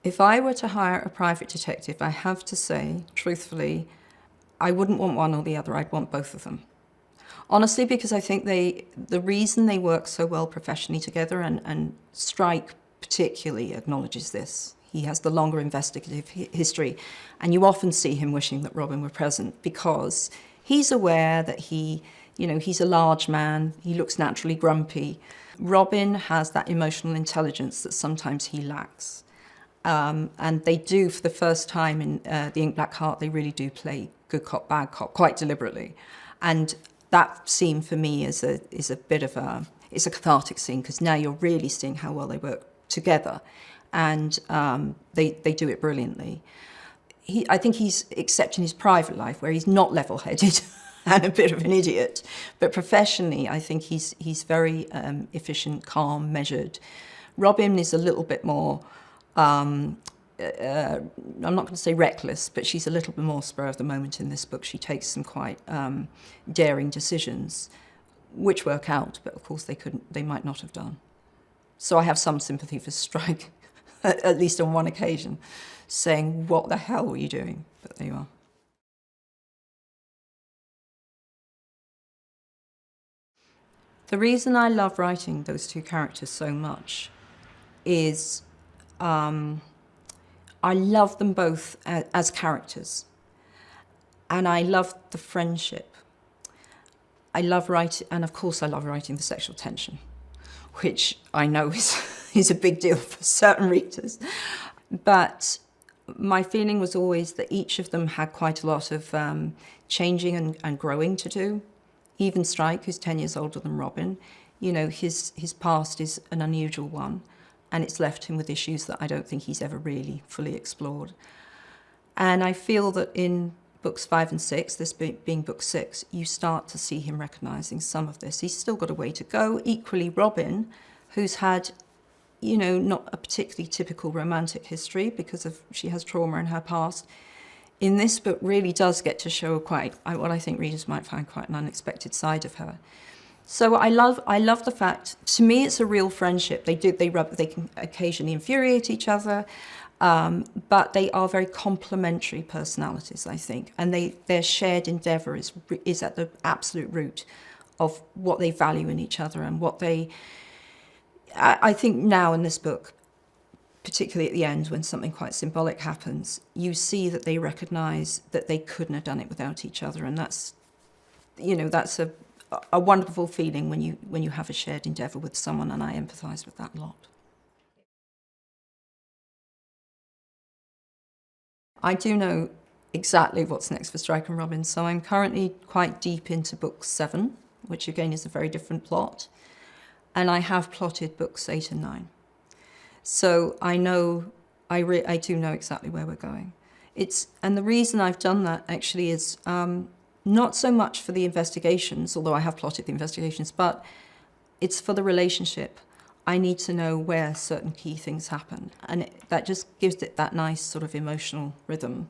If I were to hire a private detective, I have to say, truthfully, I wouldn't want one or the other, I'd want both of them. Honestly, because I think the reason they work so well professionally together, and Strike particularly acknowledges this. He has the longer investigative history, and you often see him wishing that Robin were present because he's aware that he's a large man, he looks naturally grumpy. Robin has that emotional intelligence that sometimes he lacks. And they do, for the first time in The Ink Black Heart, they really do play good cop, bad cop, quite deliberately. And that scene for me is a cathartic scene, because now you're really seeing how well they work together. And they do it brilliantly. I think he's except in his private life, where he's not level-headed and a bit of an idiot, but professionally I think he's very efficient, calm, measured. Robin is a little bit more, I'm not going to say reckless, but she's a little bit more spur of the moment in this book. She takes some quite daring decisions, which work out, but of course they might not have done. So I have some sympathy for Strike, at least on one occasion, saying, what the hell were you doing? But there you are. The reason I love writing those two characters so much is I love them both as characters, and I love the friendship. I love writing, and of course I love writing the sexual tension, which I know is a big deal for certain readers. But my feeling was always that each of them had quite a lot of changing and growing to do. Even Strike, who's 10 years older than Robin, his past is an unusual one, and it's left him with issues that I don't think he's ever really fully explored. And I feel that in books 5 and 6, this being book 6, you start to see him recognising some of this. He's still got a way to go. Equally, Robin, who's had, not a particularly typical romantic history because she has trauma in her past, in this book really does get to show what I think readers might find quite an unexpected side of her. So I love the fact, to me it's a real friendship. They can occasionally infuriate each other, but they are very complementary personalities, I think. And their shared endeavour is at the absolute root of what they value in each other, and I think now in this book, particularly at the end when something quite symbolic happens, you see that they recognise that they couldn't have done it without each other, and that's a wonderful feeling when you have a shared endeavour with someone, and I empathise with that a lot. I do know exactly what's next for Strike and Robin, so I'm currently quite deep into book 7, which again is a very different plot, and I have plotted books 8 and 9. So I do know exactly where we're going. And the reason I've done that actually is not so much for the investigations, although I have plotted the investigations, but it's for the relationship. I need to know where certain key things happen, and that just gives it that nice sort of emotional rhythm.